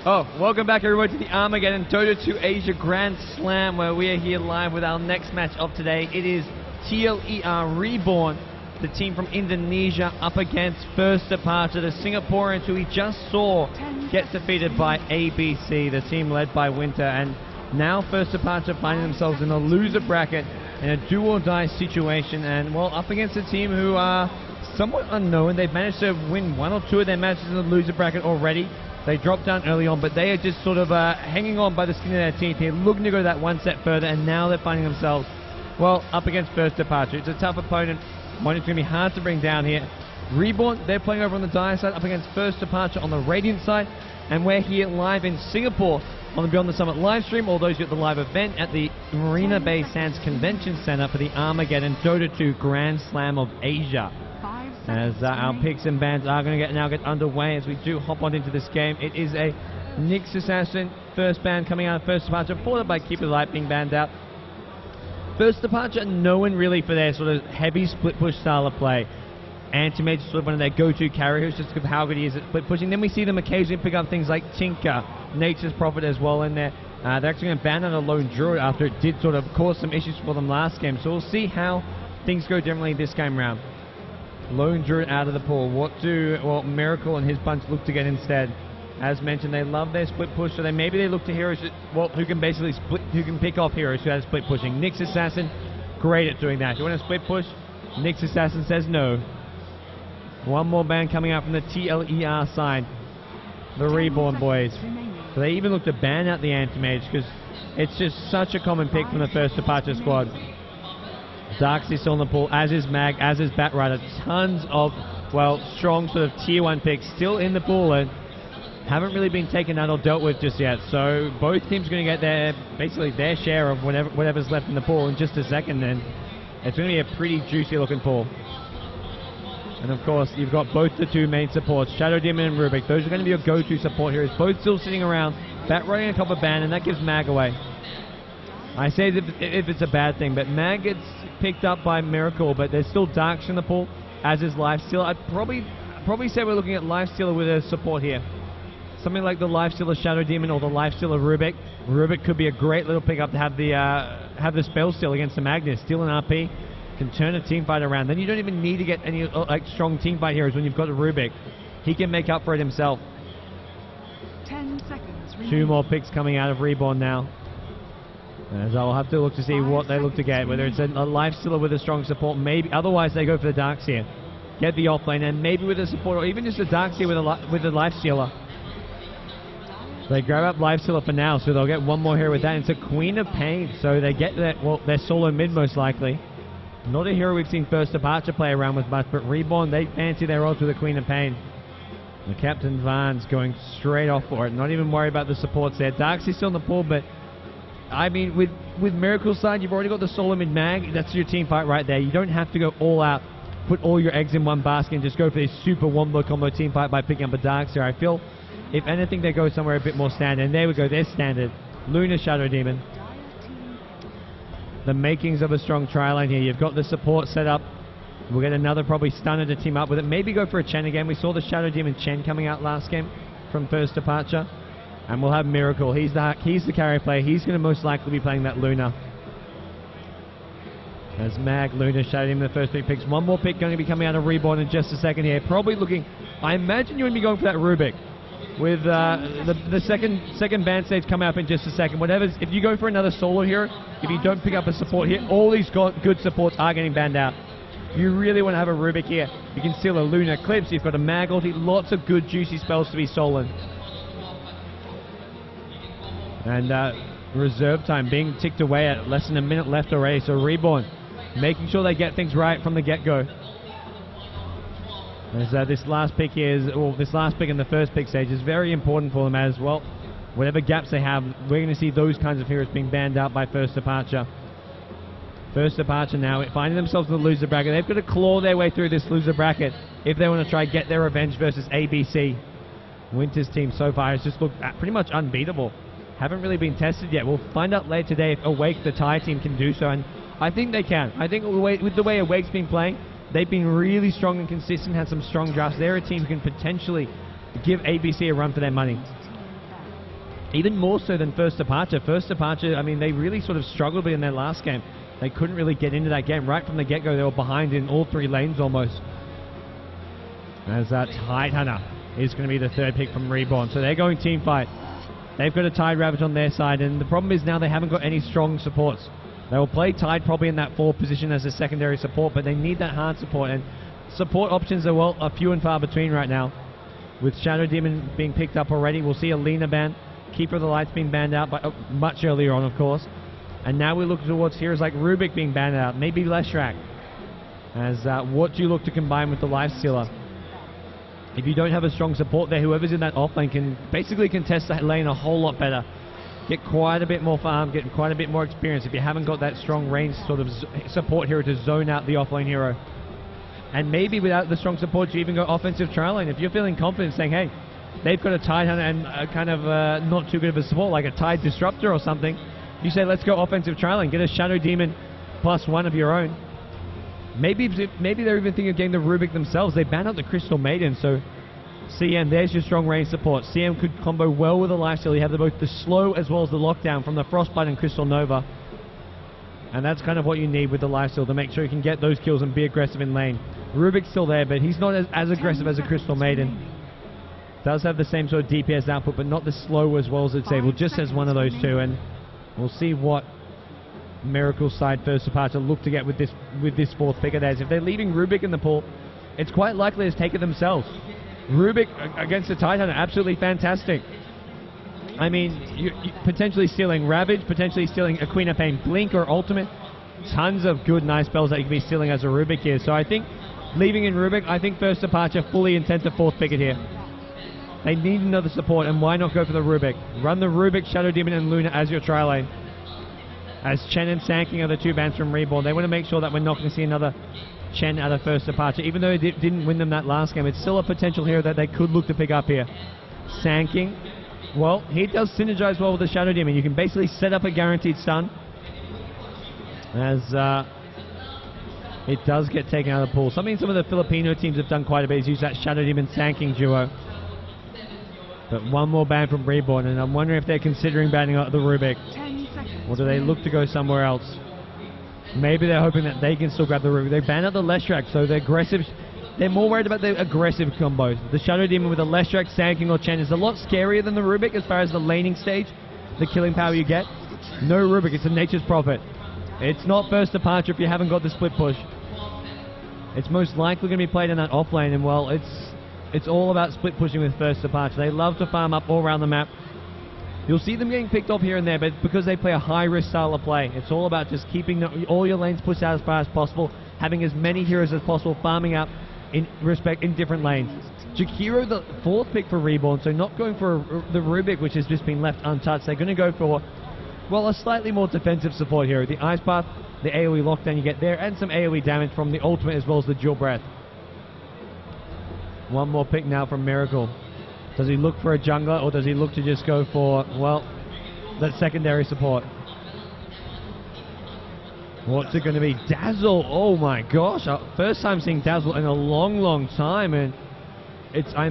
Oh, welcome back everybody to the Armaggeddon Dota 2 Asia Grand Slam, where we are here live with our next match of today. It is TLeR Reborn, the team from Indonesia, up against First Departure, the Singaporeans who we just saw get defeated by ABC, the team led by Winter. And now First Departure finding themselves in a loser bracket in a do-or-die situation, and well, up against a team who are somewhat unknown. They've managed to win one or two of their matches in the loser bracket already. They dropped down early on, but they are just sort of hanging on by the skin of their teeth here, looking to go that one step further, and now they're finding themselves, well, up against First Departure. It's a tough opponent, one who's going to be hard to bring down here. Reborn, they're playing over on the Dire side, up against First Departure on the Radiant side, and we're here live in Singapore on the Beyond the Summit live stream. All those who at the live event at the Marina Bay Sands Convention Center for the Armaggeddon Dota 2 Grand Slam of Asia. As our picks and bans are going to get underway as we do hop on into this game. It is a Nyx Assassin first ban coming out of First Departure, followed by Keep It Light being banned out. First Departure known really for their sort of heavy split push style of play. Anti-Mage is sort of one of their go-to carriers just because of how good he is at split pushing. Then we see them occasionally pick up things like Tinker, Nature's Prophet as well in there. They're actually going to ban out a Lone Druid after it did sort of cause some issues for them last game. So we'll see how things go differently this game round. Lone Druid out of the pool. What do Miracle and his bunch look to get instead? As mentioned, they love their split push, so maybe they look to heroes who can basically split, who can pick off heroes who have split pushing. Nyx Assassin, great at doing that. You want to split push? Nyx Assassin says no. One more ban coming out from the TLeR side, the Reborn boys. So they even look to ban out the Anti-Mage because it's just such a common pick from the First Departure squad. Darkseid's still in the pool, as is Mag, as is Batrider. Tons of, well, strong sort of tier 1 picks still in the pool and haven't really been taken out or dealt with just yet. So both teams are going to get basically their share of whatever's left in the pool in just a second then. It's going to be a pretty juicy looking pool. And of course, you've got both the two main supports, Shadow Demon and Rubik. Those are going to be your go-to support heroes. Both still sitting around, Batrider and a couple ban, and that gives Mag away. I say if it's a bad thing, but Mag gets picked up by Miracle, but there's still Darks in the pool, as is Lifestealer. I'd probably say we're looking at Lifestealer with a support here. Something like the Lifestealer Shadow Demon or the Lifestealer Rubik. Rubik could be a great little pickup to have the spell steal against the Magnus. Steal an RP, can turn a team fight around. Then you don't even need to get any like strong team fight heroes when you've got a Rubik. He can make up for it himself. 10 seconds. Two more picks coming out of Reborn now. As I'll have to look to see what they look to get, whether it's a Lifestealer with a strong support, maybe. Otherwise, they go for the Darks here. Get the offlane, and maybe with a support, or even just a Darks here with a Lifestealer. They grab up Lifestealer for now, so they'll get one more here with that. It's a Queen of Pain, so they get that. Well, they're solo mid most likely. Not a hero we've seen First Departure play around with much, but Reborn, they fancy their odds with a Queen of Pain. The Captain Van's going straight off for it, not even worry about the supports there. Darks is still in the pool, but I mean, with Miracle's side, you've already got the solo mid Mag. That's your team fight right there. You don't have to go all out, put all your eggs in one basket, and just go for this super wombo combo team fight by picking up a Darks here. I feel, if anything, they go somewhere a bit more standard. And there we go, there's standard. Luna Shadow Demon. The makings of a strong tri-line here. You've got the support set up. We'll get another probably stunner to team up with it. Maybe go for a Chen again. We saw the Shadow Demon Chen coming out last game from First Departure. And we'll have Miracle. He's the carry player. He's going to most likely be playing that Luna. As Mag, Luna, Shadow Demon, the first three picks. One more pick going to be coming out of Reborn in just a second here. Probably looking, I imagine you're going to be going for that Rubik. With the second ban stage coming up in just a second. If you go for another solo hero, if you don't pick up a support here, all these good supports are getting banned out. You really want to have a Rubik here. You can steal a Luna Eclipse. You've got a Mag ulti. Lots of good juicy spells to be stolen. And reserve time being ticked away at less than a minute left already. So Reborn making sure they get things right from the get-go. As this last pick here is, well, this last pick in the first pick stage is very important for them as well. Whatever gaps they have, we're going to see those kinds of heroes being banned out by First Departure. First Departure now finding themselves in the loser bracket. They've got to claw their way through this loser bracket if they want to try get their revenge versus ABC. Winter's team so far has just looked pretty much unbeatable. Haven't really been tested yet. We'll find out later today if Awake, the Thai team, can do so, and I think they can. I think with the way Awake's been playing, they've been really strong and consistent, had some strong drafts. They're a team who can potentially give ABC a run for their money. Even more so than First Departure. First Departure, I mean, they really sort of struggled in their last game. They couldn't really get into that game. Right from the get-go, they were behind in all 3 lanes almost. As that Tidehunter is going to be the 3rd pick from Reborn. So they're going team fight. They've got a Tide Ravage on their side, and the problem is now they haven't got any strong supports. They will play Tide probably in that 4th position as a secondary support, but they need that hard support, and support options are few and far between right now. With Shadow Demon being picked up already, we'll see a Lina ban. Keeper of the Light's been banned out much earlier on, of course. And now we look towards heroes like Rubik being banned out, maybe Leshrac. As what do you look to combine with the Lifestealer? If you don't have a strong support there, whoever's in that off lane can basically contest that lane a whole lot better. Get quite a bit more farm, get quite a bit more experience if you haven't got that strong range sort of support hero to zone out the offlane hero. And maybe without the strong support, you even go offensive trial lane. If you're feeling confident saying, hey, they've got a Tidehunter and kind of not too good of a support, like a Tide Disruptor or something, you say, let's go offensive trial lane, get a Shadow Demon +1 of your own. Maybe they're even thinking of getting the Rubik themselves. They ban out the Crystal Maiden, so CM, there's your strong range support. CM could combo well with a Lifesteal. You have both the slow as well as the lockdown from the Frostbite and Crystal Nova. And that's kind of what you need with the Lifesteal to make sure you can get those kills and be aggressive in lane. Rubik's still there, but he's not as aggressive as a Crystal Maiden. Does have the same sort of DPS output, but not the slow as well as it's able, just as one of those two. And we'll see what Miracle side First Departure look to get with this 4th pick of theirs. If they're leaving Rubik in the pool, it's quite likely to take it themselves. Rubik against the Tidehunter, absolutely fantastic. I mean, you potentially stealing Ravage, potentially stealing a Queen of Pain Blink or Ultimate. Tons of good, nice spells that you can be stealing as a Rubik here. So I think leaving in Rubik, I think First Departure fully intend to 4th pick it here. They need another support, and why not go for the Rubik? Run the Rubik, Shadow Demon, and Luna as your tri lane. As Chen and Sanking are the 2 bans from Reborn, they want to make sure that we're not going to see another Chen out of First Departure. Even though it didn't win them that last game, it's still a potential hero that they could look to pick up here. Sanking, well, he does synergize well with the Shadow Demon. You can basically set up a guaranteed stun. As it does get taken out of the pool. Something some of the Filipino teams have done quite a bit is use that Shadow Demon Sanking duo. But one more ban from Reborn, and I'm wondering if they're considering banning out the Rubik. Or do they look to go somewhere else? Maybe they're hoping that they can still grab the Rubik. They ban out the Leshrac, so they're aggressive. They're more worried about the aggressive combos. The Shadow Demon with a Leshrac, Sanking, or Chen is a lot scarier than the Rubik as far as the laning stage, the killing power you get. No Rubik, it's a Nature's Prophet. It's not First Departure if you haven't got the split push. It's most likely going to be played in that off lane, and well, it's all about split pushing with First Departure. They love to farm up all around the map. You'll see them getting picked off here and there, but because they play a high-risk style of play, it's all about just keeping all your lanes pushed out as far as possible, having as many heroes as possible, farming up in different lanes. Jakiro, the 4th pick for Reborn, so not going for the Rubik, which has just been left untouched. They're going to go for, well, a slightly more defensive support hero. The Ice Path, the AoE lockdown you get there, and some AoE damage from the ultimate as well as the Dual Breath. One more pick now from Miracle. Does he look for a jungler, or does he look to just go for, well, that secondary support? What's it going to be? Dazzle! Oh my gosh! First time seeing Dazzle in a long, long time, and I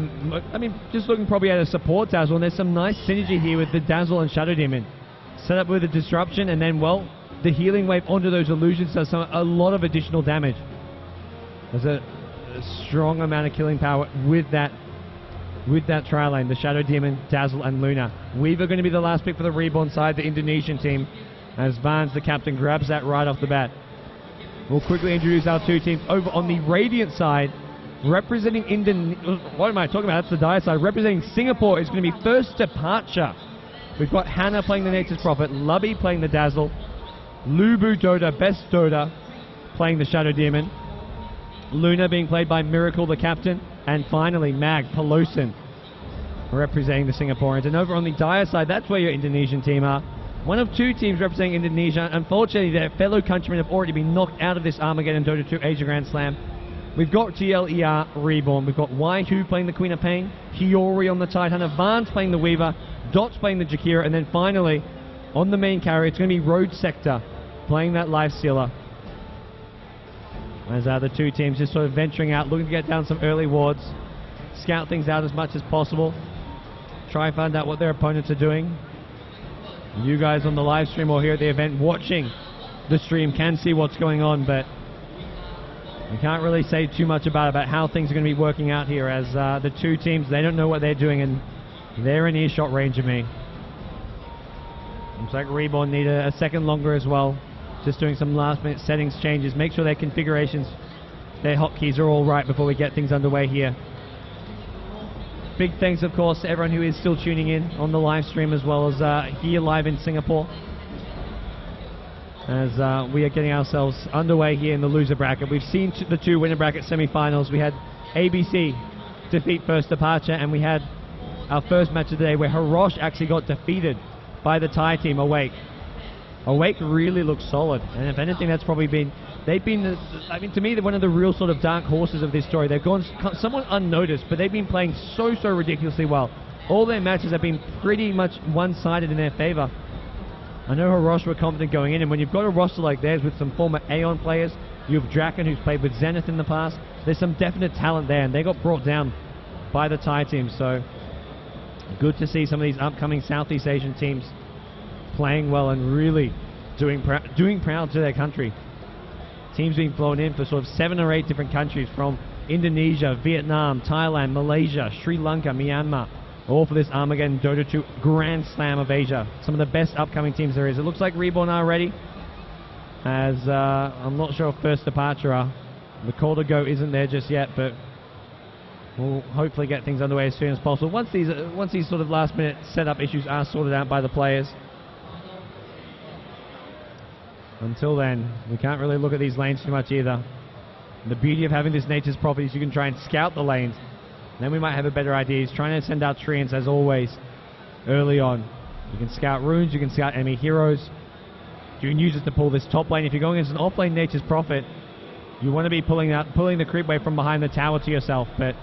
mean, just looking probably at a support Dazzle, and there's some nice synergy here with the Dazzle and Shadow Demon. Set up with a disruption, and then, well, the healing wave onto those illusions does a lot of additional damage. There's a strong amount of killing power with that tri lane, the Shadow Demon, Dazzle, and Luna. Weaver going to be the last pick for the Reborn side, the Indonesian team, as Vans, the captain, grabs that right off the bat. We'll quickly introduce our 2 teams over on the Radiant side, representing what am I talking about? That's the Dire side. Representing Singapore is going to be First Departure. We've got Hannah playing the Nature's Prophet, Lubby playing the Dazzle, Lubu Dota, Best Dota, playing the Shadow Demon, Luna being played by Miracle, the captain, and finally Mag Pelosin representing the Singaporeans. And over on the Dire side, that's where your Indonesian team are. One of 2 teams representing Indonesia. Unfortunately, their fellow countrymen have already been knocked out of this Armaggeddon Dota 2 Asia Grand Slam. We've got TLeR Reborn. We've got Waihu playing the Queen of Pain, Hiyori on the Tidehunter, Vans playing the Weaver, Dots playing the Jakira, and then finally, on the main carrier, it's going to be Road Sector playing that Lifestealer. As the 2 teams just sort of venturing out, looking to get down some early wards, scout things out as much as possible, try and find out what their opponents are doing. You guys on the live stream or here at the event watching the stream can see what's going on, but we can't really say too much about how things are going to be working out here, as the two teams, they don't know what they're doing and they're in earshot range of me. Looks like Reborn need a second longer as well. Just doing some last minute settings changes. Make sure their configurations, their hotkeys are all right before we get things underway here. Big thanks, of course, to everyone who is still tuning in on the live stream, as well as here live in Singapore, as we are getting ourselves underway here in the loser bracket. We've seen the two winner bracket semi-finals. We had ABC defeat First Departure, and we had our first match of the day where Hirosh actually got defeated by the Thai team, Awake. Awake really looks solid, and if anything, that's probably been, they've been, I mean, to me, they're one of the real sort of dark horses of this story. They've gone somewhat unnoticed, but they've been playing so ridiculously well. All their matches have been pretty much one-sided in their favor. I know Hirosh were confident going in, and when you've got a roster like theirs with some former Aeon players, you have Draken, who's played with Zenith in the past, there's some definite talent there, and they got brought down by the Thai team, so good to see some of these upcoming Southeast Asian teams playing well and really doing proud to their country. Teams being flown in for sort of 7 or 8 different countries, from Indonesia, Vietnam, Thailand, Malaysia, Sri Lanka, Myanmar, all for this Armaggeddon Dota 2 Grand Slam of Asia. Some of the best upcoming teams there is. It looks like Reborn are ready, as I'm not sure if First Departure are. The call to go isn't there just yet, but we'll hopefully get things underway as soon as possible. Once these sort of last minute setup issues are sorted out by the players. Until then, we can't really look at these lanes too much either. And the beauty of having this Nature's Prophet is you can try and scout the lanes. Then we might have a better idea. He's trying to send out treants as always early on. You can scout runes, you can scout enemy heroes. You can use it to pull this top lane. If you're going against an off-lane Nature's Prophet, you want to be pulling the creep wave from behind the tower to yourself, but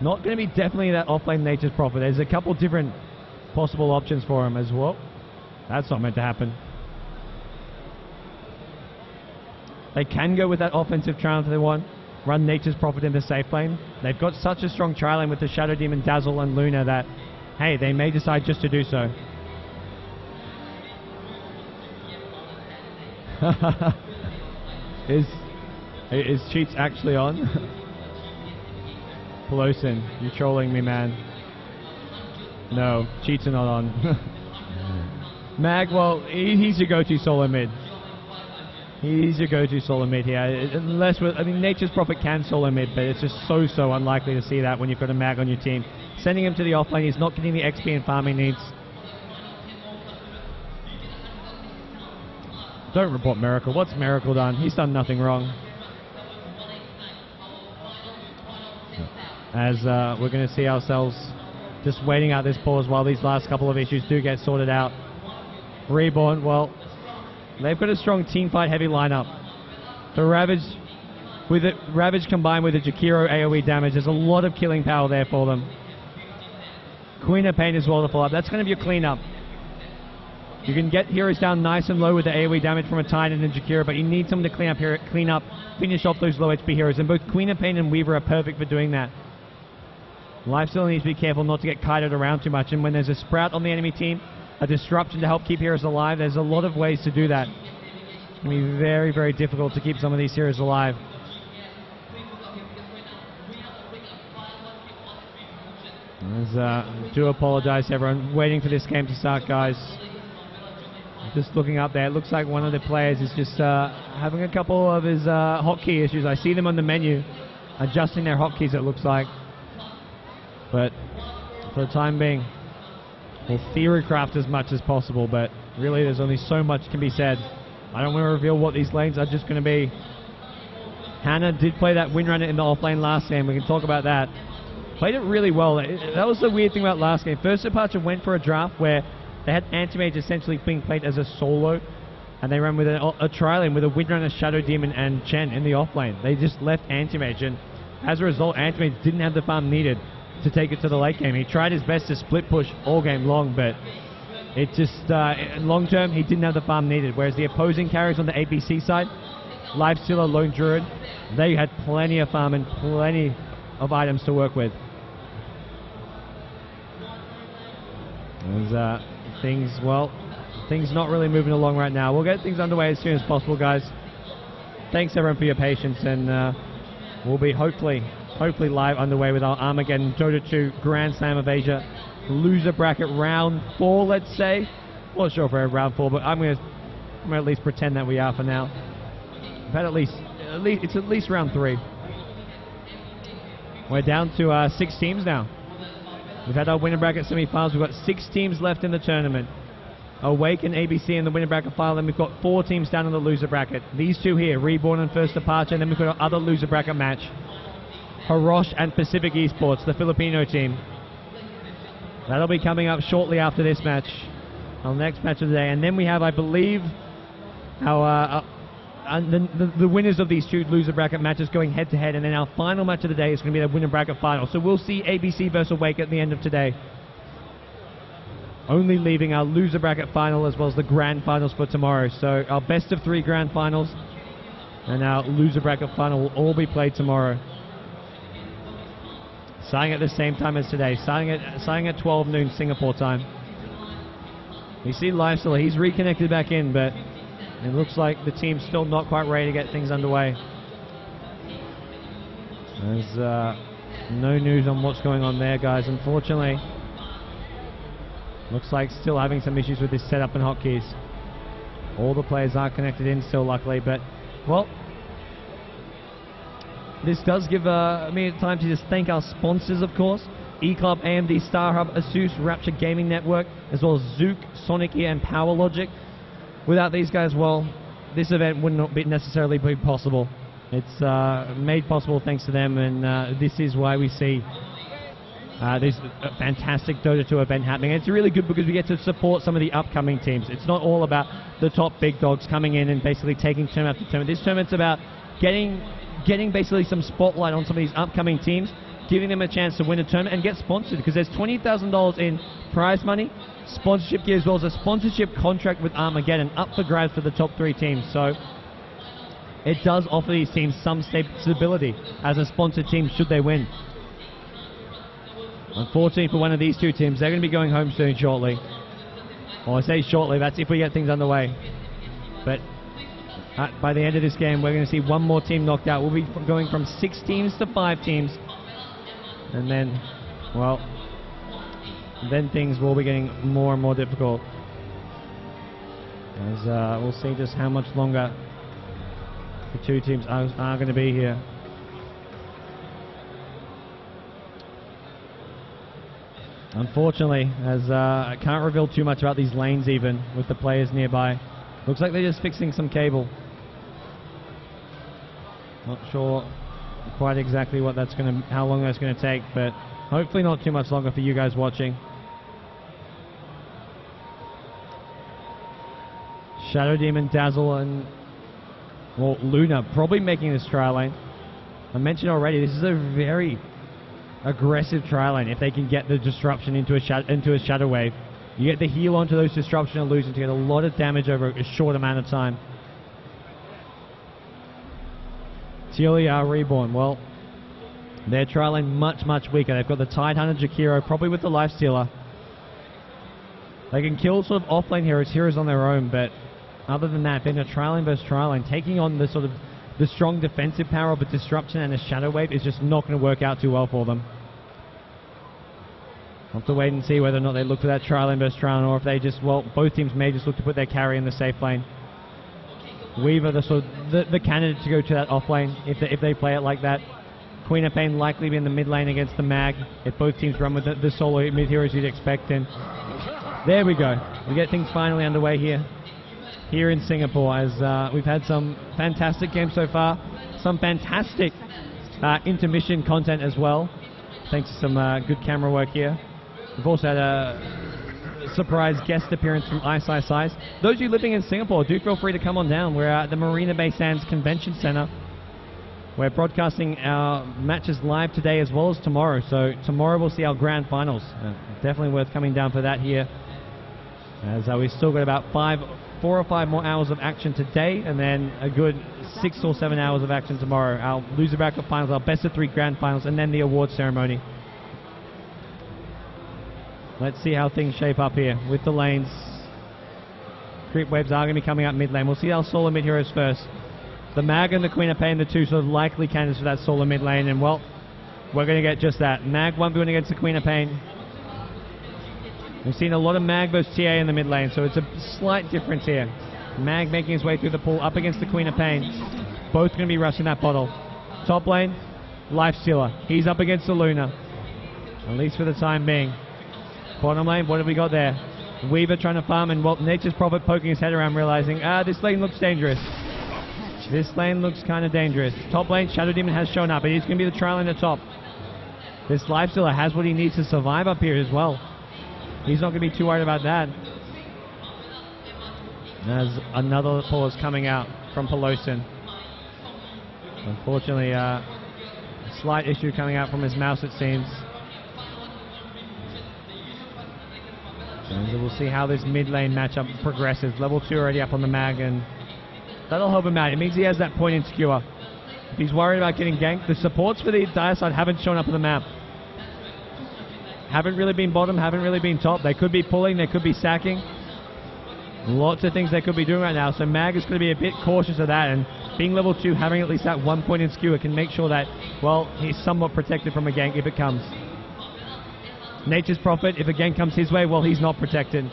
not going to be definitely that off-lane Nature's Prophet. There's a couple different possible options for him as well. That's not meant to happen. They can go with that offensive trial if they want. Run Nature's Prophet in the safe lane. They've got such a strong trial lane with the Shadow Demon, Dazzle, and Luna that, hey, they may decide just to do so. Is Cheats actually on? Pelosin, you trolling me, man. No, Cheats are not on. Mag, well, he's your go-to solo mid. He's your go-to solo mid here. Unless, I mean, Nature's Prophet can solo mid, but it's just so unlikely to see that when you've got a Mag on your team. Sending him to the offlane, he's not getting the XP and farming needs. Don't report Miracle. What's Miracle done? He's done nothing wrong. As we're going to see ourselves just waiting out this pause while these last couple of issues do get sorted out. Reborn, well, they've got a strong team fight heavy lineup. The Ravage combined with the Jakiro AoE damage, there's a lot of killing power there for them. Queen of Pain as well to follow up. That's going to be your cleanup. You can get heroes down nice and low with the AoE damage from a Titan and Jakiro, but you need someone to clean up, finish off those low HP heroes, and both Queen of Pain and Weaver are perfect for doing that. Lifesteal needs to be careful not to get kited around too much, and when there's a Sprout on the enemy team, a Disruption to help keep heroes alive, there's a lot of ways to do that. It's going to be very difficult to keep some of these heroes alive. Do apologize to everyone waiting for this game to start, guys. Just looking up there, it looks like one of the players is just having a couple of his hotkey issues. I see them on the menu adjusting their hotkeys, it looks like. But for the time being, we'll theorycraft as much as possible, but really there's only so much can be said. I don't want to reveal what these lanes are just going to be. Hannah did play that Windrunner in the offlane last game. We can talk about that. Played it really well. That was the weird thing about last game. First Departure went for a draft where they had Anti-Mage essentially being played as a solo, and they ran with a trial lane with a Windrunner, Shadow Demon, and Chen in the offlane. They just left Anti-Mage, and as a result, Anti-Mage didn't have the farm needed to take it to the late game. He tried his best to split push all game long, but it just, long term, he didn't have the farm needed. Whereas the opposing carries on the ABC side, Lifestealer, Lone Druid, they had plenty of farm and plenty of items to work with. There's things not really moving along right now. We'll get things underway as soon as possible, guys. Thanks everyone for your patience, and we'll be hopefully live underway with our Armaggeddon Dota 2 Grand Slam of Asia loser bracket round 4, let's say. Not sure if we're in round 4, but I'm gonna at least pretend that we are for now. We've had at least round 3. We're down to 6 teams now. We've had our winner bracket semi-finals. We've got 6 teams left in the tournament. Awake and ABC in the winner bracket final. Then we've got 4 teams down in the loser bracket. These 2 here, Reborn and First Departure. And then we've got our other loser bracket match, Hirosh and Pacific Esports, the Filipino team. That'll be coming up shortly after this match, our next match of the day. And then we have, I believe, our the winners of these 2 loser bracket matches going head-to-head. And then our final match of the day is going to be the winner bracket final. So we'll see ABC versus Awake at the end of today, only leaving our loser bracket final as well as the grand finals for tomorrow. So our best of 3 grand finals and our loser bracket final will all be played tomorrow, starting at the same time as today, starting at 12 noon Singapore time. We see Lifesteal, he's reconnected back in, but it looks like the team's still not quite ready to get things underway. There's no news on what's going on there, guys, unfortunately. Looks like still having some issues with this setup and hotkeys. All the players are connected in still, luckily, but, well, this does give me time to just thank our sponsors, of course. eClub, AMD, StarHub, Asus, Rapture Gaming Network, as well as Zook, Sonic Ear, and PowerLogic. Without these guys, well, this event would not necessarily be possible. It's made possible thanks to them, and this is why we see this fantastic Dota 2 event happening. And it's really good because we get to support some of the upcoming teams. It's not all about the top big dogs coming in and basically taking turn after turn. This tournament's about getting basically some spotlight on some of these upcoming teams, giving them a chance to win a tournament and get sponsored, because there's $20,000 in prize money, sponsorship gear, as well as a sponsorship contract with Armaggeddon up for grabs for the top 3 teams. So it does offer these teams some stability as a sponsored team should they win. Unfortunately for one of these 2 teams, they're going to be going home soon shortly. Well, I say shortly, that's if we get things underway. But by the end of this game, we're going to see one more team knocked out. We'll be going from 6 teams to 5 teams. And then, well, then things will be getting more and more difficult, as we'll see just how much longer the 2 teams are going to be here. Unfortunately, as I can't reveal too much about these lanes even with the players nearby. Looks like they're just fixing some cable. Not sure quite exactly what that's going to, how long that's going to take, but hopefully not too much longer for you guys watching. Shadow Demon, Dazzle, and, well, Luna probably making this trial lane. I mentioned already, this is a very aggressive trial lane if they can get the disruption into a Shadow Wave. You get the heal onto those disruption illusions to get a lot of damage over a short amount of time. TLeR Reborn, well, their trial lane much weaker. They've got the Tidehunter Jakiro, probably with the Lifestealer. They can kill sort of offlane heroes on their own, but other than that, being a trial lane versus trial lane, taking on the sort of the strong defensive power of a disruption and a Shadow Wave is just not going to work out too well for them. We'll have to wait and see whether or not they look for that trial lane versus trial lane, or if they just, well, both teams may just look to put their carry in the safe lane. Weaver, the candidate to go to that off lane if they play it like that. Queen of Pain likely be in the mid lane against the Mag if both teams run with the solo mid heroes you'd expect. And there we go. We get things finally underway here in Singapore, as we've had some fantastic games so far, some fantastic intermission content as well, thanks to some good camera work here. We've also had a surprise guest appearance from Ice. Those of you living in Singapore, do feel free to come on down. We're at the Marina Bay Sands Convention Center. We're broadcasting our matches live today as well as tomorrow. So tomorrow we'll see our grand finals. Definitely worth coming down for that here, as we've still got about 4 or 5 more hours of action today, and then a good 6 or 7 hours of action tomorrow. Our loser bracket finals, our best of 3 grand finals, and then the award ceremony. Let's see how things shape up here with the lanes. Creep waves are going to be coming up mid lane. We'll see our solo mid heroes first. The Mag and the Queen of Pain, the two sort of likely candidates for that solo mid lane, and well, we're going to get just that. Mag 1v1 against the Queen of Pain. We've seen a lot of Mag versus TA in the mid lane, so it's a slight difference here. Mag making his way through the pool up against the Queen of Pain. Both going to be rushing that bottle. Top lane, Lifestealer. He's up against the Luna, at least for the time being. Bottom lane, what have we got there? Weaver trying to farm, and well, Nature's Prophet poking his head around, realizing, this lane looks dangerous. This lane looks kind of dangerous. Top lane, Shadow Demon has shown up, and he's going to be the trial in the top. This Lifestealer has what he needs to survive up here as well. He's not going to be too worried about that. As another pause coming out from Pelosin. Unfortunately, a slight issue coming out from his mouse, it seems. And we'll see how this mid lane matchup progresses. Level 2 already up on the Mag, and that'll help him out. It means he has that point in skewer. If he's worried about getting ganked, the supports for the dire side haven't shown up on the map. Haven't really been bottom, haven't really been top. They could be pulling, they could be sacking. Lots of things they could be doing right now. So Mag is going to be a bit cautious of that, and being level 2, having at least that 1 point in skewer can make sure that, well, he's somewhat protected from a gank if it comes. Nature's Prophet, if a gank comes his way, well, he's not protected.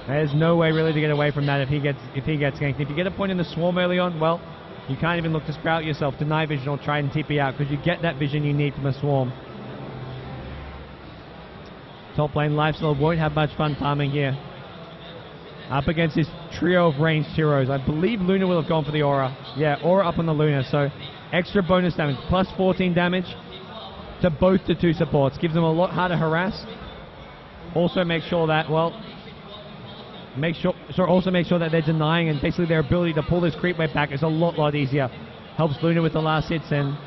There's no way really to get away from that if he gets ganked. If you get a point in the swarm early on, well, you can't even look to sprout yourself, deny vision, or try and TP out, because you get that vision you need from a swarm. Top lane Lifestealer won't have much fun farming here. Up against this trio of ranged heroes. I believe Luna will have gone for the Aura. Yeah, Aura up on the Luna, so extra bonus damage, plus 14 damage to both the two supports. Gives them a lot harder harass. Also make sure that, well, also make sure that they're denying, and basically their ability to pull this creep wave back is a lot easier. Helps Luna with the last hits, and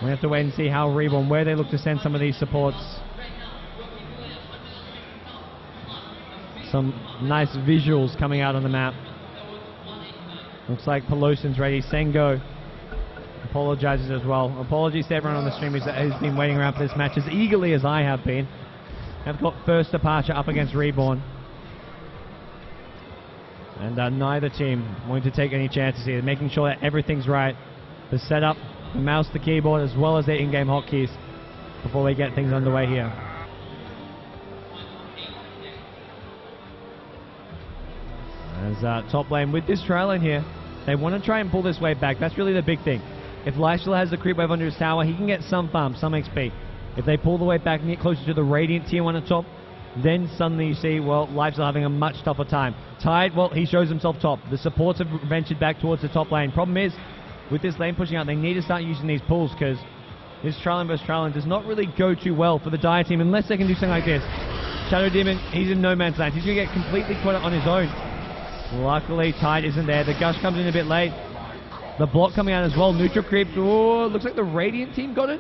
we have to wait and see how Reborn, where they look to send some of these supports. Some nice visuals coming out on the map. Looks like Pelosin's ready. Sengo apologizes as well. Apologies to everyone on the stream who's been waiting around for this match as eagerly as I have been. Have got first departure up against Reborn. And neither team wanting to take any chances here. Making sure that everything's right. The setup, the mouse, the keyboard, as well as their in-game hotkeys before they get things underway here. As top lane with this trail in here, they want to try and pull this wave back. That's really the big thing. If Lifestealer has the creep wave under his tower, he can get some farm, some XP. If they pull the wave back and get closer to the Radiant tier 1 at top, then suddenly you see, well, Lifestealer having a much tougher time. Tide, well, he shows himself top. The supports have ventured back towards the top lane. Problem is, with this lane pushing out, they need to start using these pulls, because this Trallin versus Trallin does not really go too well for the Dire team unless they can do something like this. Shadow Demon, he's in no man's land. He's going to get completely caught up on his own. Luckily, Tide isn't there. The Gush comes in a bit late. The block coming out as well. Neutral creep. Oh, looks like the Radiant team got it.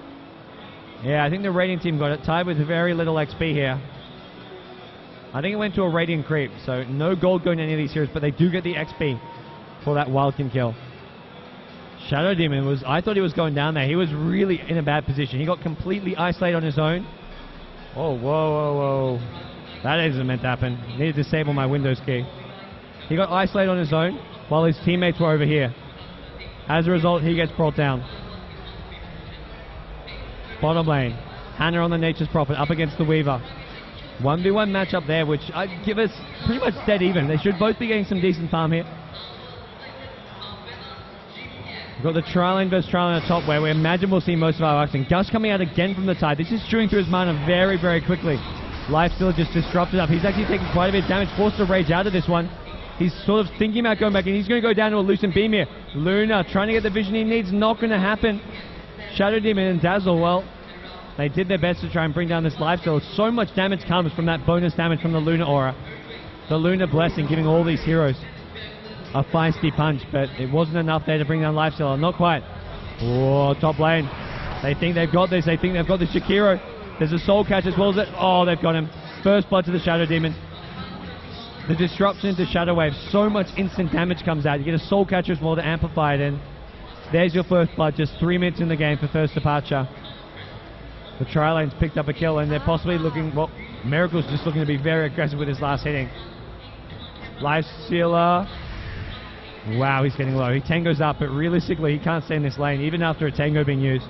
Yeah, I think the Radiant team got it. Tide with very little XP here. I think it went to a Radiant creep, so no gold going to any of these heroes, but they do get the XP for that Wildkin kill. Shadow Demon was, I thought he was going down there. He was really in a bad position. He got completely isolated on his own. Oh, whoa. That isn't meant to happen. Need to disable my Windows key. He got isolated on his own while his teammates were over here. As a result, he gets brought down. Bottom lane. Hannah on the Nature's Prophet up against the Weaver. 1v1 matchup there, which I'd give us pretty much dead even. They should both be getting some decent farm here. We've got the Trallin versus Trallin at top, where we imagine we'll see most of our action. Gush coming out again from the Tide. This is chewing through his mana very quickly. Lifestealer just disrupted up. He's actually taking quite a bit of damage, forced to rage out of this one. He's sort of thinking about going back, and he's going to go down to a Lucent Beam here. Luna trying to get the vision he needs, not going to happen. Shadow Demon and Dazzle, well, they did their best to try and bring down this Lifestealer. So much damage comes from that bonus damage from the Luna Aura. The Luna Blessing giving all these heroes a feisty punch, but it wasn't enough there to bring down Lifestealer. Not quite. Oh, top lane. They think they've got this. They think they've got the Shakiro. There's a Soul Catch as well as it. Oh, they've got him. First blood to the Shadow Demon. The disruption into Shadow Wave, so much instant damage comes out. You get a Soul Catcher as well to amplify it, and there's your first blood, just 3 minutes in the game for first departure. The tri-lane's picked up a kill, and they're possibly looking, well, Miracle's just looking to be very aggressive with his last hitting. Lifestealer. Wow, he's getting low. He tangoes up, but realistically, he can't stay in this lane, even after a tango being used.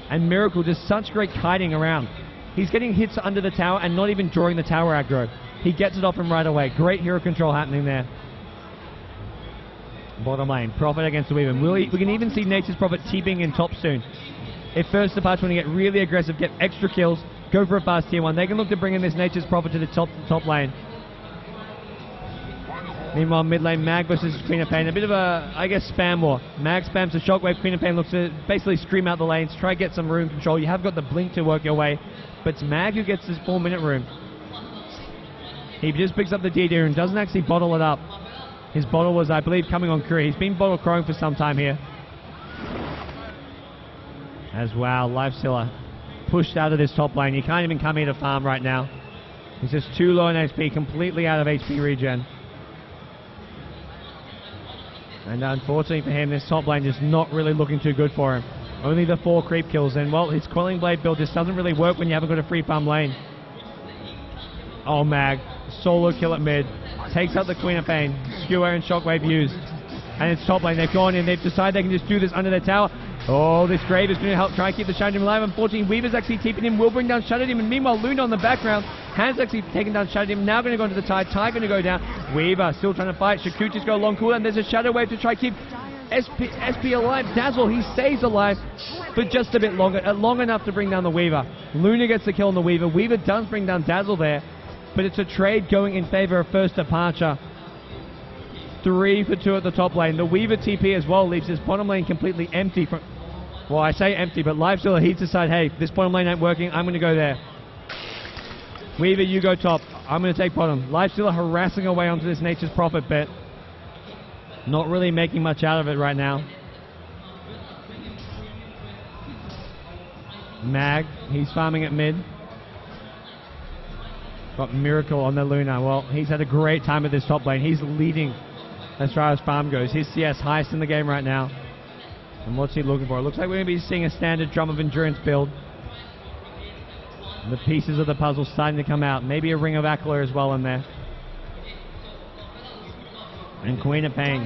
And Miracle just such great kiting around. He's getting hits under the tower and not even drawing the tower aggro. He gets it off him right away. Great hero control happening there. Bottom lane, Prophet against the Weaver. We can even see Nature's Prophet TPing in top soon. If First Departure want to get really aggressive, get extra kills, go for a fast tier 1, they can look to bring in this Nature's Prophet to the top lane. Meanwhile, mid lane, Mag versus Queen of Pain. A bit of a, I guess, spam war. Mag spams a Shockwave. Queen of Pain looks to basically scream out the lanes, try to get some room control. You have got the blink to work your way, but it's Mag who gets this 4-minute room. He just picks up the DD and doesn't actually bottle it up. His bottle was, I believe, coming on Curry. He's been bottle crowing for some time here. As well, Lifestealer pushed out of this top lane. He can't even come here to farm right now. He's just too low in HP, completely out of HP regen. And unfortunately for him, this top lane just not really looking too good for him. Only the 4 creep kills, and well, his Quelling Blade build just doesn't really work when you haven't got a free farm lane. Oh, Mag, solo kill at mid, takes out the Queen of Pain, Skewer and Shockwave used. And it's top lane, they've gone in, they've decided they can just do this under their tower. Oh, this Grave is going to help try and keep the Shadow Demon alive. Unfortunately, Weaver's actually keeping him, will bring down Shadow Demon. Meanwhile, Luna on the background has actually taken down Shadow Demon. Now going to go into the Tide. Tide going to go down. Weaver still trying to fight. Shakuchi's got a long cooldown. There's a Shadow Wave to try and keep SP alive. Dazzle, he stays alive, but just a bit longer. Long enough to bring down the Weaver. Luna gets the kill on the Weaver. Weaver does bring down Dazzle there, but it's a trade going in favor of First Departure. 3 for 2 at the top lane. The Weaver TP as well leaves his bottom lane completely empty. Well, I say empty, but Lifestealer, he's decided, hey, this bottom lane ain't working, I'm going to go there. Weaver, you go top. I'm going to take bottom. Lifestealer harassing away onto this Nature's Prophet bet. Not really making much out of it right now. Mag, he's farming at mid. Got Miracle on the Luna. Well, he's had a great time at this top lane. He's leading as far as farm goes. His CS highest in the game right now. And what's he looking for? It looks like we're going to be seeing a standard Drum of Endurance build. The pieces of the puzzle starting to come out. Maybe a Ring of Akala as well in there. And Queen of Pain.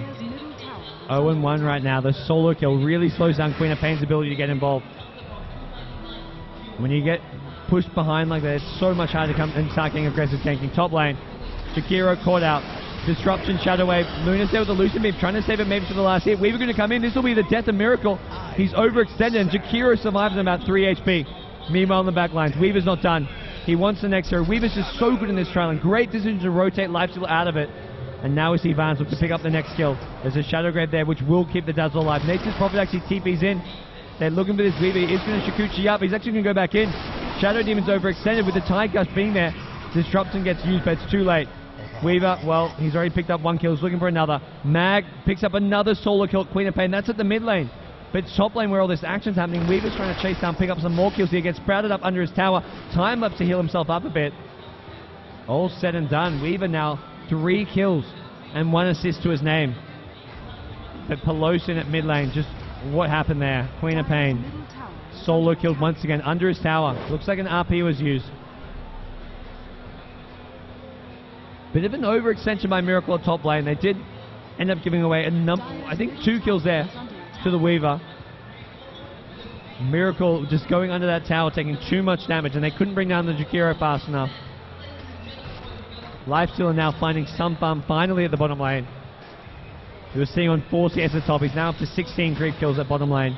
0-1 right now. The solo kill really slows down Queen of Pain's ability to get involved. When you get pushed behind like that, it's so much harder to come and start getting aggressive tanking. Top lane. Shakiro caught out. Disruption, Shadow Wave. Luna's there with the Lucid Beam, trying to save it maybe for the last hit. Weaver going to come in. This will be the death of Miracle. He's overextended, and Jakiro survives in about 3 HP. Meanwhile, in the back lines, Weaver's not done. He wants the next hero. Weaver's just so good in this trial, and great decision to rotate Lifesteal out of it. And now we see Vans look to pick up the next kill. There's a Shadow Grave there, which will keep the Dazzle alive. Nature's Prophet actually TP's in. They're looking for this Weaver. He's going to Shakuchi up. He's actually going to go back in. Shadow Demon's overextended with the Tide Gush being there. Disruption gets used, but it's too late. Weaver, well, he's already picked up 1 kill. He's looking for another. Mag picks up another solo kill at Queen of Pain. That's at the mid lane. But it's top lane where all this action's happening. Weaver's trying to chase down, pick up some more kills here. Gets sprouted up under his tower. Time up to heal himself up a bit. All said and done. Weaver now 3 kills and 1 assist to his name. But Pelosin at mid lane, just what happened there? Queen of Pain. Solo killed once again under his tower. Looks like an RP was used. Bit of an overextension by Miracle at top lane. They did end up giving away I think 2 kills there to the Weaver. Miracle just going under that tower, taking too much damage, and they couldn't bring down the Jakiro fast enough. Lifestealer now finding some fun finally at the bottom lane. He was seeing on 4 CS at the top. He's now up to 16 creep kills at bottom lane.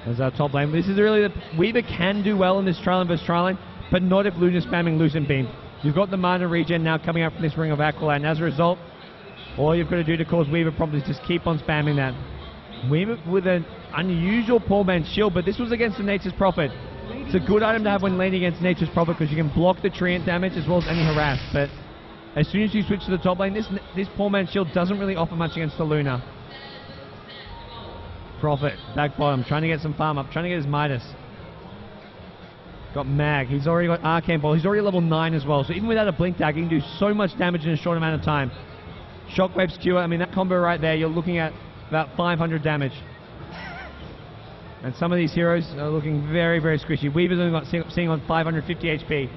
There's our top lane. This is really Weaver can do well in this trial and versus trial lane, but not if Luna's spamming Lucent Beam. You've got the mana regen now coming up from this Ring of Aquila, and as a result, all you've got to do to cause Weaver problems is just keep on spamming that. Weaver with an unusual poor man's shield, but this was against the Nature's Prophet. It's a good item to have when laning against Nature's Prophet because you can block the treant damage as well as any harass, but as soon as you switch to the top lane, this poor man's shield doesn't really offer much against the Luna. Prophet, back bottom, trying to get some farm up, trying to get his Midas. Got Mag. He's already got Arcane Ball. He's already level 9 as well. So even without a Blink Tag, he can do so much damage in a short amount of time. Shockwave Skewer. I mean, that combo right there, you're looking at about 500 damage. And some of these heroes are looking very, very squishy. Weaver's only got seeing on 550 HP.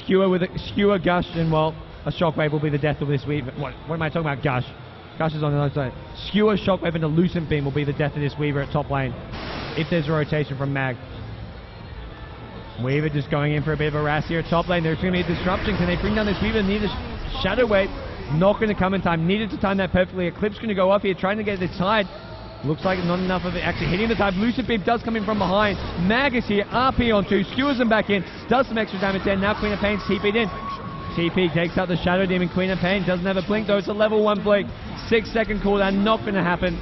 Skewer, Gush, and well, a Shockwave will be the death of this Weaver. What am I talking about? Gush. Gush is on the other side. Skewer, Shockwave, and a Lucent Beam will be the death of this Weaver at top lane. If there's a rotation from Mag. Weaver just going in for a bit of a ras here at top lane. There's going to be a disruption. Can they bring down this Weaver? Need a Shadow Wave. Not going to come in time. Needed to time that perfectly. Eclipse going to go off here, trying to get this Tide. Looks like not enough of it actually hitting the Tide. Lucent Beam does come in from behind. Mag is here. RP on 2. Skewers him back in. Does some extra damage there. Now Queen of Pain's TP'd in. TP takes out the Shadow Demon. Queen of Pain doesn't have a blink though. It's a level 1 blink. 6-second cooldown. Not going to happen.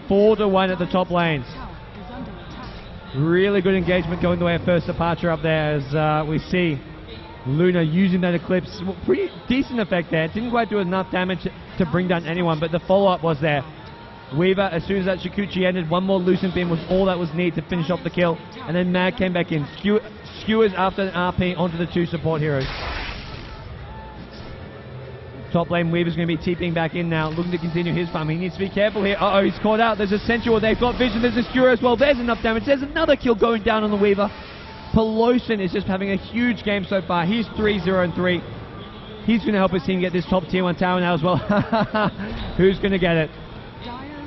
4-1 at the top lanes. Really good engagement going the way of First Departure up there as we see Luna using that Eclipse. Pretty decent effect there. Didn't quite do enough damage to bring down anyone, but the follow-up was there. Weaver, as soon as that Shukuchi ended, one more Lucent Beam was all that was needed to finish off the kill. And then Mag came back in. Skewers after an RP onto the 2 support heroes. Top lane, Weaver's going to be TPing back in now, looking to continue his farm. He needs to be careful here. Uh-oh, he's caught out. There's a Sensual. They've got vision. There's a Skewer as well. There's enough damage. There's another kill going down on the Weaver. Pelosin is just having a huge game so far. He's 3-0-3. He's going to help his team get this top tier 1 tower now as well. Who's going to get it?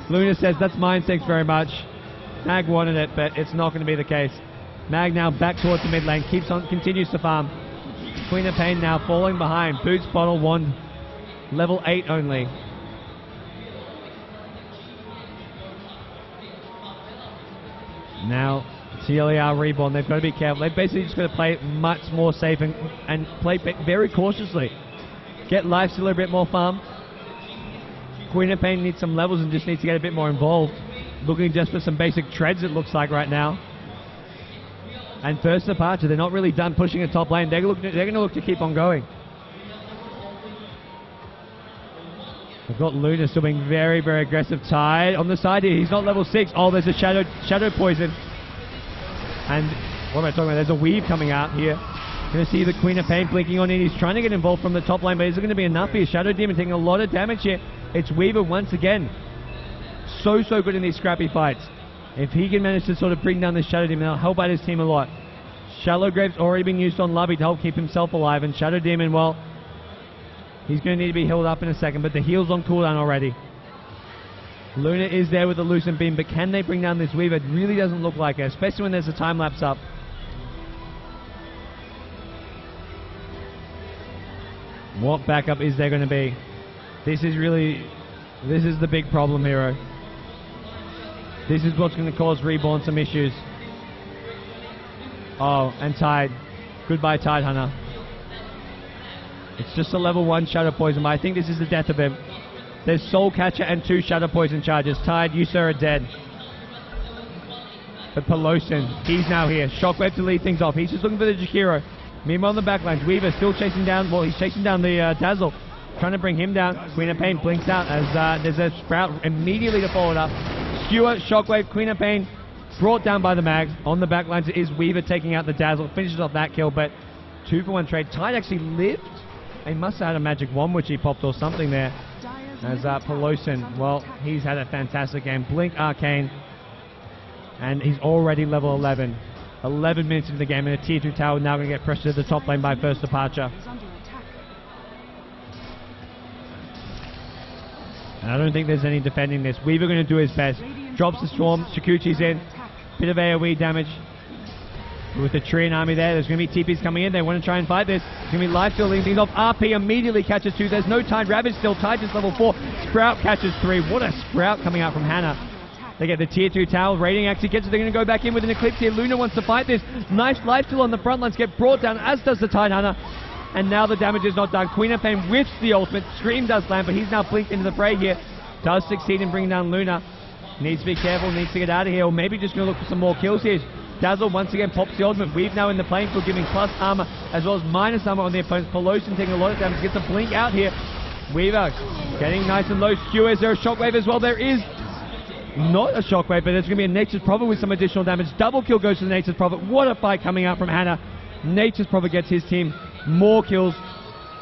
Luna says, that's mine, thanks very much. Mag wanted it, but it's not going to be the case. Mag now back towards the mid lane, continues to farm. Queen of Pain now falling behind. Boots, Bottle, Wand, level 8 only. Now, TLeR Reborn, they've got to be careful. They've basically just got to play much more safe and play very cautiously. Get Lifestealer a bit more farm. Queen of Pain needs some levels and just needs to get a bit more involved. Looking just for some basic treads, it looks like right now. And First Departure, they're not really done pushing a top lane. They're going to look to keep on going. We've got Luna still being very, very aggressive. Tide on the side here. He's not level 6. Oh, there's a Shadow Poison. And what am I talking about? There's a Weave coming out here. Going to see the Queen of Pain blinking on in. He's trying to get involved from the top lane, but is it going to be enough here? Shadow Demon taking a lot of damage here. It's Weaver once again. So good in these scrappy fights. If he can manage to sort of bring down this Shadow Demon, that'll help out his team a lot. Shallow Grave's already been used on Lubby to help keep himself alive, and Shadow Demon, well, he's going to need to be healed up in a second, but the heal's on cooldown already. Luna is there with the Lucent Beam, but can they bring down this Weaver? It really doesn't look like it, especially when there's a time lapse up. What backup is there going to be? This is the big problem, hero. This is what's going to cause Reborn some issues. Oh, and Tide. Goodbye, Tide Hunter. It's just a level 1 Shadow Poison, but I think this is the death of him. There's Soul Catcher and 2 Shadow Poison charges. Tide, you sir are dead. But Pelosin, he's now here. Shockwave to lead things off. He's just looking for the Jakiro. Meanwhile on the backlines, Weaver still chasing down, well, he's chasing down the Dazzle. Trying to bring him down. Queen of Pain blinks out as there's a Sprout immediately to follow it up. Skewer, Shockwave, Queen of Pain brought down by the Mags. On the backlines it is Weaver taking out the Dazzle. Finishes off that kill, but 2-for-1 trade. Tide actually lived. He must have had a magic wand which he popped or something there. As Pelosin, well, he's had a fantastic game. Blink Arcane. And he's already level 11. 11 minutes into the game, and a tier 2 tower now going to get pressured to the top lane by First Departure. And I don't think there's any defending this. Weaver going to do his best. Drops the Storm. Shukuchi's in. Bit of AoE damage. With the Treant army there, there's going to be TPs coming in. They want to try and fight this. It's going to be Lifestealer leading things off. RP immediately catches 2. There's no Tide. Ravage still. Tide just level 4. Sprout catches 3. What a Sprout coming out from Hannah. They get the tier 2 tower. Rating actually gets it. They're going to go back in with an Eclipse here. Luna wants to fight this. Nice Lifesteal on the front lines. Get brought down, as does the Tide Hunter. And now the damage is not done. Queen of Pain whiffs the ultimate. Scream does land, but he's now blinked into the fray here. Does succeed in bringing down Luna. Needs to be careful. Needs to get out of here. Or maybe just going to look for some more kills here. Dazzle once again pops the ultimate. Weave now in the playing field, giving plus armor as well as minus armor on the opponent. Pelosin taking a lot of damage. Gets a blink out here. Weaver getting nice and low. Skewer, is there a shockwave as well? There is not a shockwave, but there's going to be a Nature's Prophet with some additional damage. Double kill goes to the Nature's Prophet. What a fight coming out from Hannah. Nature's Prophet gets his team more kills,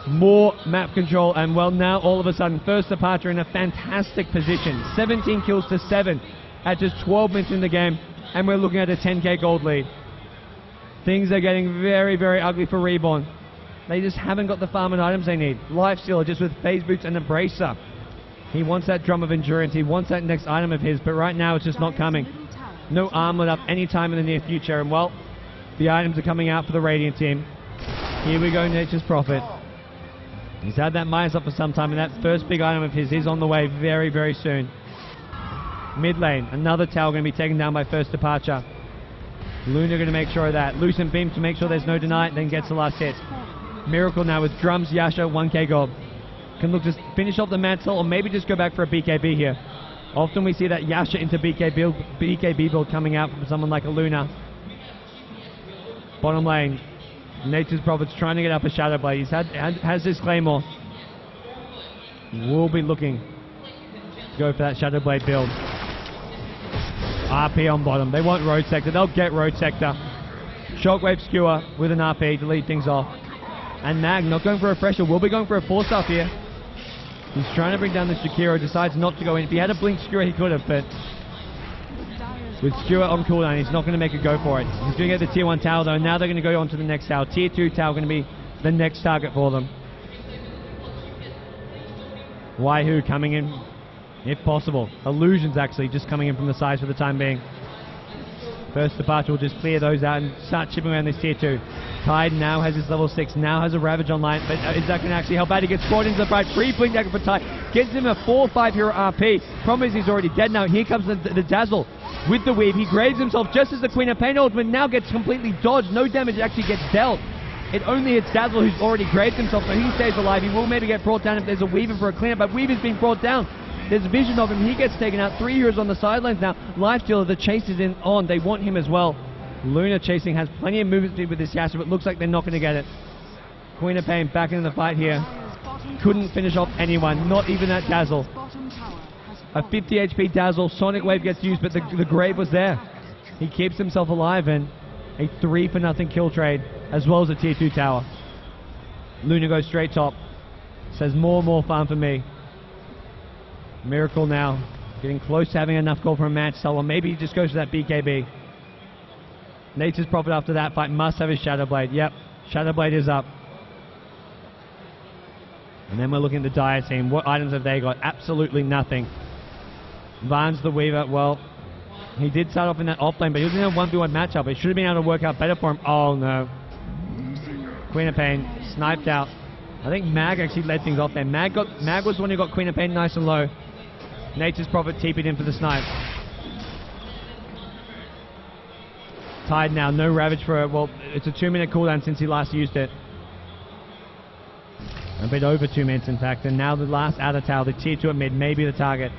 more map control, and well, now all of a sudden First Departure in a fantastic position. 17 kills to 7. at just 12 minutes in the game, and we're looking at a 10k gold lead. Things are getting very, very ugly for Reborn. They just haven't got the farm and items they need. Lifestealer just with phase boots and a bracer. He wants that drum of endurance. He wants that next item of his, but right now it's just not coming. No armlet up anytime in the near future, and well, the items are coming out for the Radiant team. Here we go, Nature's Prophet. He's had that minus up for some time, and that first big item of his is on the way very, very soon. Mid lane, another tower going to be taken down by first departure. Luna going to make sure of that. Lucent Beam to make sure there's no deny, then gets the last hit. Miracle now with drums, Yasha, 1k gold. Can look to finish off the mantle, or maybe just go back for a BKB here. Often we see that Yasha into BKB build coming out from someone like a Luna. Bottom lane, Nature's Prophet's trying to get up a Shadow Blade. He's has his Claymore. We'll be looking to go for that Shadow Blade build. RP on bottom. They want Road Sector. They'll get Road Sector. Shockwave Skewer with an RP to lead things off. And Mag not going for a Refresher. Will be going for a 4-star here. He's trying to bring down this Jakiro. Decides not to go in. If he had a Blink Skewer, he could have, but with Skewer on cooldown, he's not going to make a go for it. He's going to get the tier 1 tower though. Now they're going to go on to the next tower. Tier 2 tower going to be the next target for them. Waihu coming in, if possible. Illusions actually just coming in from the sides for the time being. First departure will just clear those out and start chipping around this tier 2. Tide now has his level 6, now has a Ravage online, but is that going to actually help out? He gets brought into the fight. Free Blink Dagger for Tide. Gets him a 4-5 hero RP. Problem is he's already dead now. Here comes the Dazzle with the weave. He graves himself just as the Queen of Pain ultimate now gets completely dodged. No damage actually gets dealt. It only hits Dazzle, who's already graved himself, so he stays alive. He will maybe get brought down if there's a Weaver for a cleanup, but Weaver's been brought down. There's a vision of him. He gets taken out. 3 heroes on the sidelines now. Lifestealer, the chase is on. They want him as well. Luna chasing, has plenty of movement speed with this Yasha, but looks like they're not going to get it. Queen of Pain back into the fight here. Couldn't finish off anyone, not even that Dazzle. A 50 HP Dazzle. Sonic Wave gets used, but the grave was there. He keeps himself alive, and a 3-for-0 kill trade, as well as a tier 2 tower. Luna goes straight top. Says more and more fun for me. Miracle now getting close to having enough gold for a match cell, or maybe he just goes for that BKB. Nature's Prophet after that fight must have his Shadow Blade. Yep, Shadow Blade is up. And then we're looking at the Dire team. What items have they got? Absolutely nothing. Varn's the Weaver. Well, he did start off in that off lane, but he was in a 1v1 matchup. It should have been able to work out better for him. Oh no. Queen of Pain sniped out. I think Mag actually led things off there. Mag was the one who got Queen of Pain nice and low. Nature's Prophet TP'd in for the snipe. Tide now, no Ravage for it. Well, it's a 2-minute cooldown since he last used it. A bit over 2 minutes, in fact. And now the last outer tower, the tier 2 at mid, may be the target.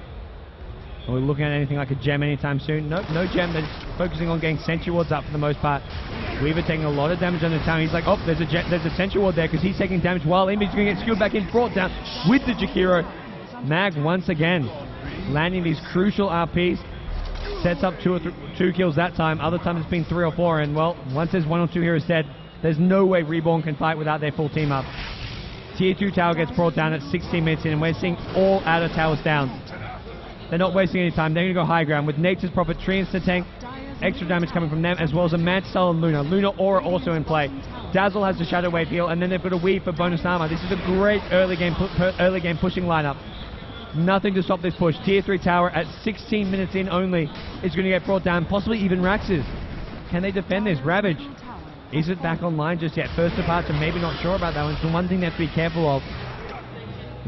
Are we looking at anything like a gem anytime soon? No, no gem. They're just focusing on getting Sentry Wards up for the most part. Weaver taking a lot of damage on the tower. He's like, oh, there's a Sentry Ward there because he's taking damage while Image going to get skewed back in, brought down with the Jakiro. Mag once again landing these crucial RPs. Sets up 2 kills that time. Other times it's been 3 or 4. And well, once there's 1 or 2 heroes dead, there's no way Reborn can fight without their full team up. Tier 2 tower gets brought down at 16 minutes in, and we're seeing all outer towers down. They're not wasting any time. They're going to go high ground with Nature's Prophet, Treants to tank. Extra damage coming from them, as well as a Mantel and Luna. Luna Aura also in play. Dazzle has the Shadow Wave heal, and then they've got a Weave for bonus armor. This is a great early game pushing lineup. Nothing to stop this push. Tier 3 tower at 16 minutes in only is going to get brought down. Possibly even Rax's. Can they defend this? Ravage isn't back online just yet. First departure, maybe not sure about that one. It's the one thing they have to be careful of.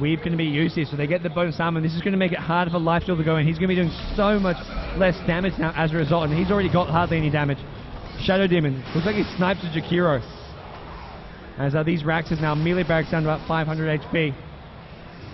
Weave going to be used here, so they get the bonus armor. This is going to make it harder for Lifesteal to go in. He's going to be doing so much less damage now as a result, and he's already got hardly any damage. Shadow Demon. Looks like he snipes a Jakiro. As these Raxes now melee barracks down to about 500 HP.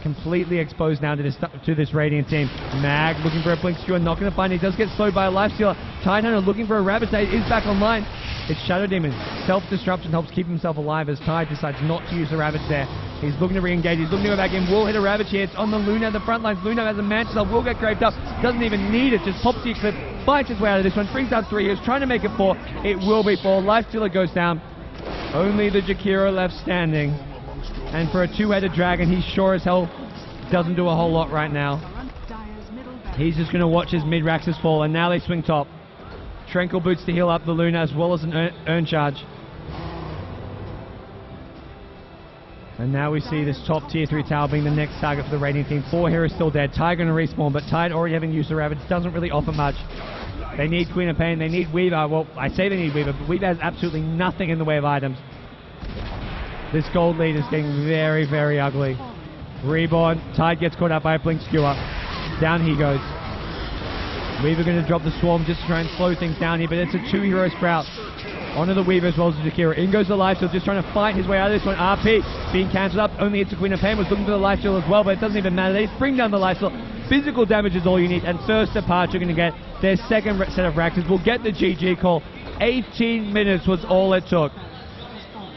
Completely exposed now to this Radiant team. Mag looking for a Blink Skewer, not going to find it. He does get slowed by a Lifestealer. Tidehunter looking for a Ravage. Is back online. It's Shadow Demon. Self-destruction helps keep himself alive as Tide decides not to use the Ravage there. He's looking to re-engage. He's looking to go back in. Will hit a Ravage here. It's on the Luna at the front lines. Luna has a Mantle. Will get graved up. Doesn't even need it. Just pops the Eclipse. Fights his way out of this one. Brings down 3 heroes. Trying to make it 4. It will be 4. Lifestealer goes down. Only the Jakiro left standing. And for a 2-headed dragon, he sure as hell doesn't do a whole lot right now. He's just going to watch his mid-Raxes fall, and now they swing top. Tranquil boots to heal up the Luna as well as an earn charge. And now we see this top tier 3 tower being the next target for the Radiant team. 4 heroes still dead. Tide going to respawn, but Tide already having used the Ravage doesn't really offer much. They need Queen of Pain, they need Weaver. Well, I say they need Weaver, but Weaver has absolutely nothing in the way of items. This gold lead is getting very, very ugly. Reborn, Tide gets caught out by a Blink Skewer. Down he goes. Weaver going to drop the Swarm just to try and slow things down here, but it's a 2-hero Sprout. Onto the Weaver as well as the Jakira. In goes the Lifesteal, just trying to fight his way out of this one. RP being cancelled up. Only it's a Queen of Pain. Was looking for the Lifesteal as well, but it doesn't even matter. They just bring down the Lifesteal. Physical damage is all you need, and First Departure going to get their second set of Raxes. Will get the GG call. 18 minutes was all it took.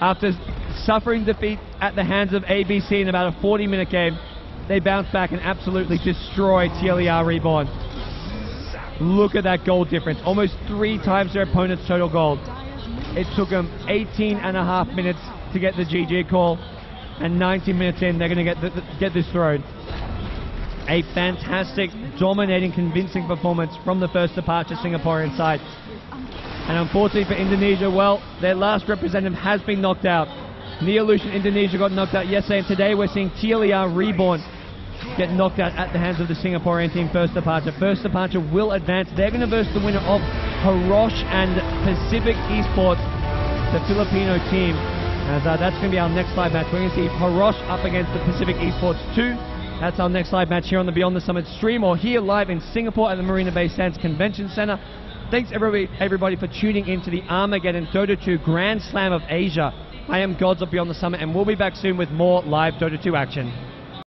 After suffering defeat at the hands of ABC in about a 40-minute game, they bounced back and absolutely destroyed TLeR Reborn. Look at that gold difference. Almost 3 times their opponent's total gold. It took them 18.5 minutes to get the GG call, and 90 minutes in, they're going to get this throne. A fantastic, dominating, convincing performance from the First Departure Singaporean side. And unfortunately for Indonesia, well, their last representative has been knocked out. Neolution Indonesia got knocked out yesterday, and today we're seeing TLeR Reborn get knocked out at the hands of the Singaporean team First Departure. First Departure will advance. They're going to verse the winner of Hirosh and Pacific Esports, the Filipino team. As that's going to be our next live match. We're going to see Hirosh up against the Pacific Esports 2. That's our next live match here on the Beyond the Summit stream, or here live in Singapore at the Marina Bay Sands Convention Center. Thanks everybody for tuning in to the Armaggeddon Dota 2 Grand Slam of Asia. I am Gods of Beyond the Summit, and we'll be back soon with more live Dota 2 action.